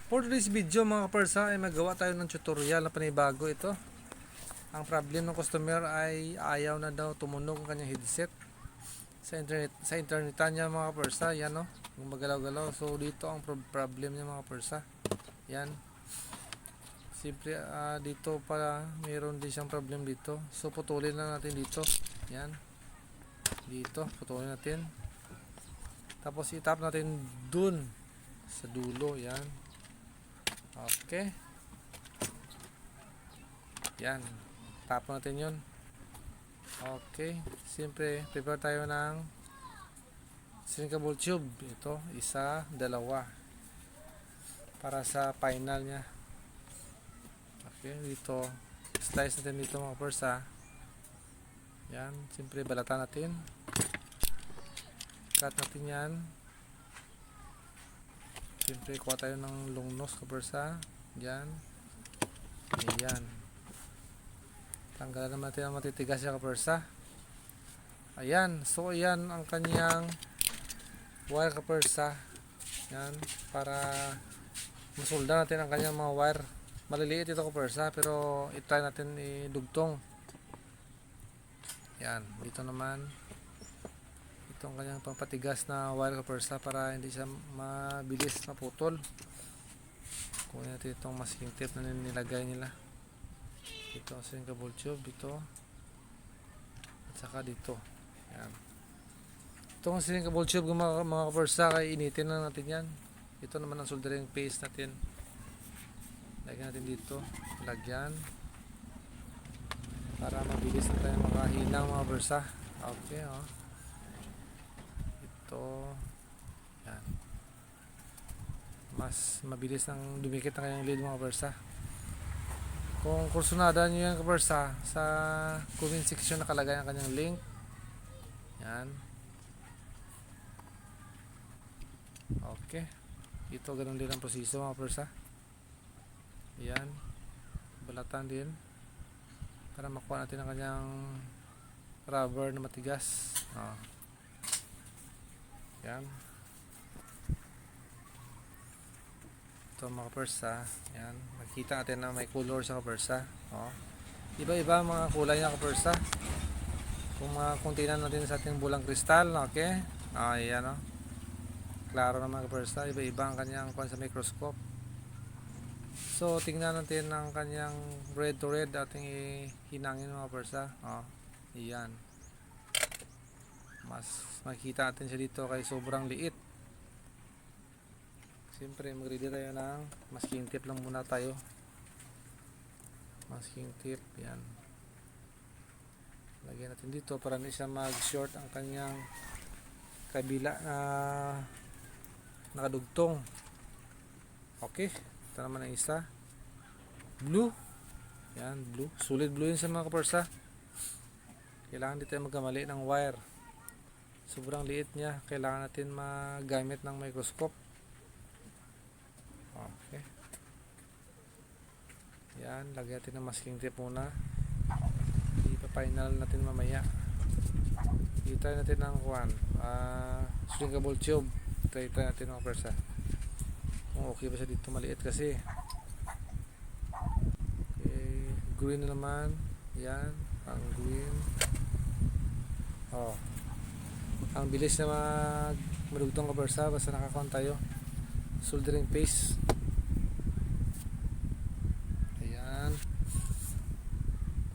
For today's video mga kapersa ay magawa tayo ng tutorial na panibago ito. Ang problem ng customer ay ayaw na daw tumunog ang kanyang headset sa internet niya mga kapersa. Yan o, gumagalaw-galaw. So dito ang problem niya mga kapersa. Yan. Siyempre dito pala mayroon din siyang problem dito. So putulin na natin dito. Yan. Dito, putulin natin. Tapos itap natin dun sa dulo. Yan. Okay. Yan. Tap natin yun. Okay. Siyempre, prepare tayo ng sinkable tube. Ito, isa, dalawa. Para sa final nya. Okay, dito. Slice natin dito mga persa. Yan. Siyempre, balatan natin. Cut natin yan. Siyempre, kuha tayo ng long nose kapersa. Yan. Ayan. Tanggalan naman natin ang matitigas siya kapersa. Ayan. So, ayan ang kanyang wire kapersa. Yan. Para masulda natin ang kanyang mga wire. Maliliit ito kapersa. Pero, itry natin idugtong. Yan. Dito naman. Itong kanyang pampatigas na wire kapersa para hindi siya mabilis maputol. Kunin natin itong masking tape na nilagay nila. Ito sinkable tube dito at saka dito. Yan. Itong sinkable tube mga kapersa ay initin na natin yan. Ito naman ang soldering paste natin. Lagyan natin dito. Lagyan para mabilis na tayo makahinang mga kapersa. Okay o. Ito, yan. Mas mabilis nang dumikit ang kanyang lead mga kapersa. Kung kursunada nyo yan kapersa, sa comment section nakalagay ang kanyang link. Yan. Okay. Ito ganun din ang proseso mga kapersa. Yan. Balatan din para makuha natin ang kanyang rubber na matigas. Yan. Ito mga kapersa. Yan. Makikita natin na may color sa kapersa. Iba-iba mga kulay na kapersa. Kung tingnan natin sa ating bulang kristal. Okay. Ayan o. Klaro naman kapersa. Iba-iba ang kanyang sa microscope. So tingnan natin ang kanyang red to red. Ating hinangin mga kapersa. Ayan. Mas makikita natin siya dito kay sobrang liit. Siyempre mag-ready tayo ng masking tape lang muna tayo. Masking tape, yan. Lagyan natin dito para hindi siya mag-short ang kanyang kabila na nakadugtong. Okay, ito naman ang isa. Blue. Yan, blue. Solid blue yun sa mga kapersa. Kailangan dito tayo magkamali ng wire. Sobrang liit niya, kailangan natin magamit ng microscope. Okay. Yan, lagyan natin ng masking tape muna. Ipa-final natin mamaya. I-try natin ng sinkable tube. Try natin mga persa. Kung okay ba siya dito, maliit kasi. Okay, green na naman. Yan, ang green. Ang bilis na madugtong kapersa basta nakakuha tayo. Soldering paste. Ayan.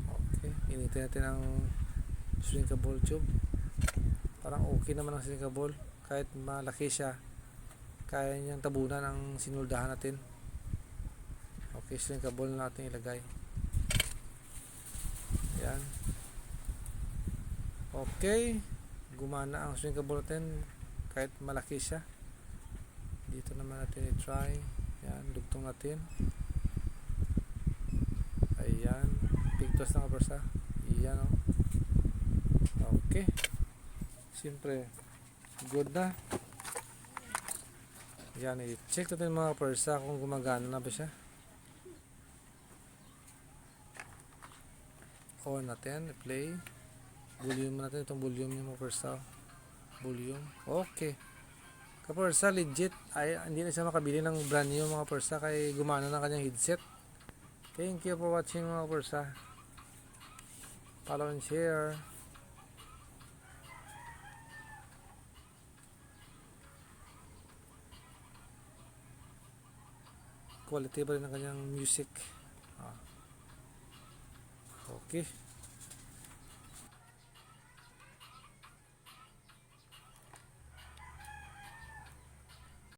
Okay, initin natin ang sinkable tube. Parang okay naman ang sinkable. Kahit malaki siya, kaya niyang tabunan ang sinuldahan natin. Okay, sinkable na natin ilagay. Ayan. Okay, gumana ang sinkable natin kahit malaki siya. Dito naman natin i-try. Yan, dugtong natin. Ayan, pigtos na kapersa. Ayan o. Okay. Siyempre, good na. Yan, i-check natin mga kapersa kung gumagana na ba siya. On natin, i-play. Volume natin itong volume niya mga kapersa. Volume. Okay. Kapersa, legit, ay hindi na siya makabili ng brand new mga kapersa kay gumana ng kanyang headset. Thank you for watching mga kapersa. Follow and share. Quality pa rin ang kanyang music. Okay.